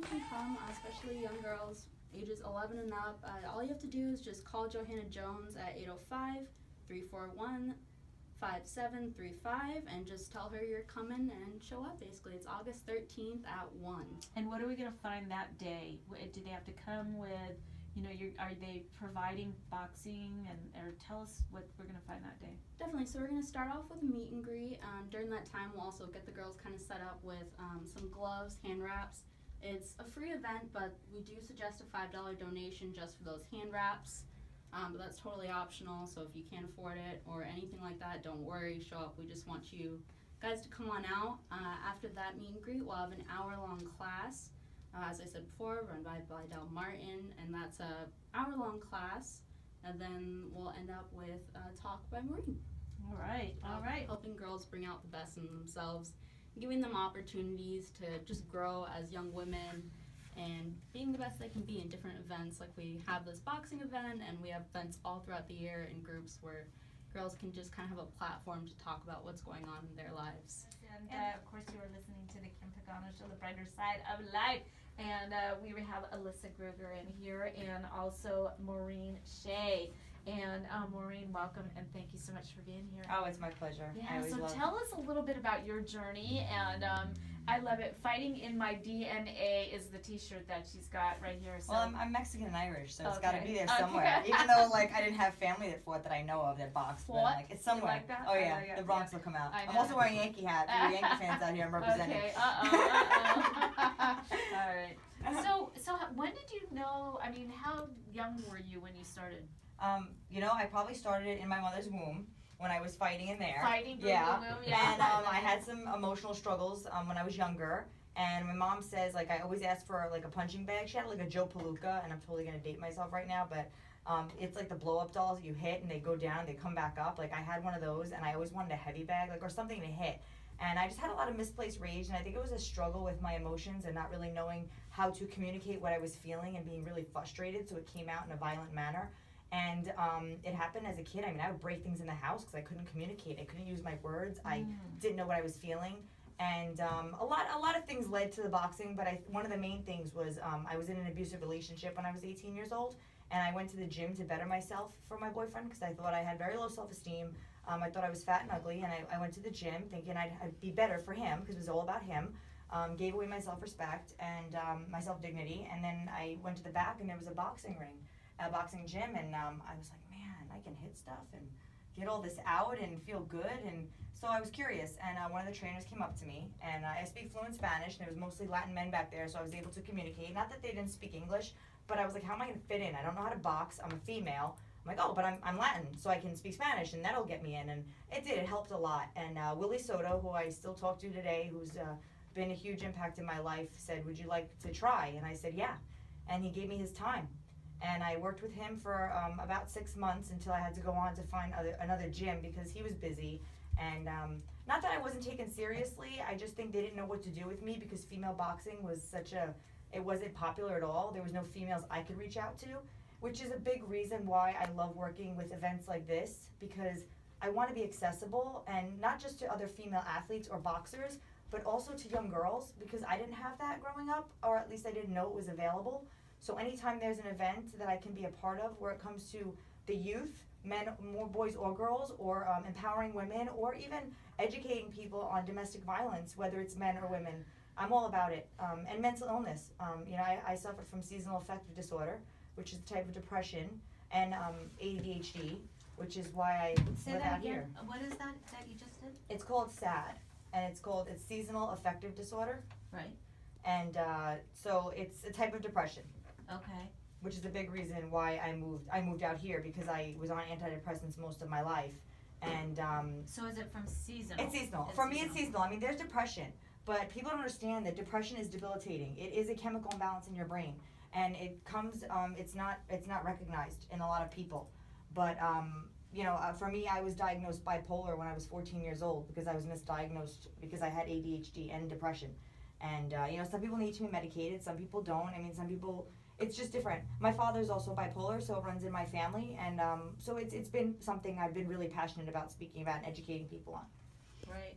anyone can come, especially young girls, ages 11 and up. All you have to do is just call Johanna Jones at 805-341-5735 and just tell her you're coming and show up, basically. It's August 13th at 1. And what are we going to find that day? Do they have to come with, are they providing boxing, or tell us what we're going to find that day? Definitely. So we're going to start off with a meet and greet. During that time, we'll also get the girls kind of set up with some gloves, hand wraps. It's a free event, but we do suggest a $5 donation just for those hand wraps. But that's totally optional, so if you can't afford it or anything like that, don't worry, show up. We just want you guys to come on out. After that meet and greet, we'll have an hour-long class. As I said before, run by Del Martin, and that's a hour-long class. And then we'll end up with a talk by Maureen. All right. Helping girls bring out the best in themselves, giving them opportunities to just grow as young women and being the best they can be in different events. Like we have this boxing event, and we have events all throughout the year in groups where girls can just kind of have a platform to talk about what's going on in their lives. And of course, you are listening to the Kim Pagano Show, the brighter side of life. And we have Alyssa Gruger in here, and also Maureen Shea. And Maureen, welcome, and thank you so much for being here. Oh, it's my pleasure. Yeah, so tell us a little bit about your journey, and I love it. Fighting in My DNA is the T-shirt that she's got right here. So. Well, I'm Mexican and Irish, so it's got to be there Okay. somewhere. Even though, I didn't have family that fought that I know of that boxed, but it's somewhere. You like that? Oh yeah, like it. the Bronx will come out. I I'm know. also wearing a Yankee hat. For the Yankee fans out here, I'm representing. Okay. All right. So when did you know? I mean, how young were you when you started? I probably started it in my mother's womb when I was fighting in there. Fighting through yeah. the womb, yeah. And I had some emotional struggles when I was younger. And my mom says, I always asked for a punching bag. She had a Joe Palooka, and I'm totally gonna date myself right now, but it's like the blow up dolls that you hit and they go down, they come back up. I had one of those, and I always wanted a heavy bag, or something to hit. And I just had a lot of misplaced rage, and I think it was a struggle with my emotions and not really knowing how to communicate what I was feeling and being really frustrated, so it came out in a violent manner. And it happened as a kid. I would break things in the house because I couldn't communicate. I couldn't use my words. I didn't know what I was feeling. And a lot of things led to the boxing, but one of the main things was I was in an abusive relationship when I was 18 years old, and I went to the gym to better myself for my boyfriend because I thought I had very low self-esteem. I thought I was fat and ugly, and I went to the gym thinking I'd be better for him because it was all about him. Gave away my self-respect and my self-dignity, and then I went to the back, and there was a boxing ring, a boxing gym, and I was like, man, I can hit stuff and get all this out and feel good. And so I was curious, and one of the trainers came up to me, and I speak fluent Spanish, and there was mostly Latin men back there, so I was able to communicate. Not that they didn't speak English, but I was like, how am I going to fit in? I don't know how to box. I'm a female. I'm like, oh, but I'm Latin, so I can speak Spanish, and that'll get me in. And it did. It helped a lot. And Willie Soto, who I still talk to today, who's been a huge impact in my life, said, would you like to try? And I said, yeah. And he gave me his time. And I worked with him for about 6 months until I had to go on to find another gym because he was busy. And not that I wasn't taken seriously, I just think they didn't know what to do with me because female boxing was it wasn't popular at all. There was no females I could reach out to, which is a big reason why I love working with events like this, because I want to be accessible, and not just to other female athletes or boxers, but also to young girls, because I didn't have that growing up, or at least I didn't know it was available. So anytime there's an event that I can be a part of where it comes to the youth, men, more boys or girls, or empowering women, or even educating people on domestic violence, whether it's men or women, I'm all about it. And mental illness. I suffered from seasonal affective disorder, which is a type of depression, and ADHD, which is why I live out here. What is that you just did? It's called SAD, and it's seasonal affective disorder. Right. And so it's a type of depression. Okay. Which is a big reason why I moved out here, because I was on antidepressants most of my life. And so is it from seasonal? It's seasonal. For me, it's seasonal. There's depression, but people don't understand that depression is debilitating. It is a chemical imbalance in your brain, and it comes. It's not recognized in a lot of people. But for me, I was diagnosed bipolar when I was 14 years old because I was misdiagnosed because I had ADHD and depression. And some people need to be medicated, some people don't. Some people. It's just different. My father's also bipolar, so it runs in my family, and so it's been something I've been really passionate about speaking about and educating people on. Right.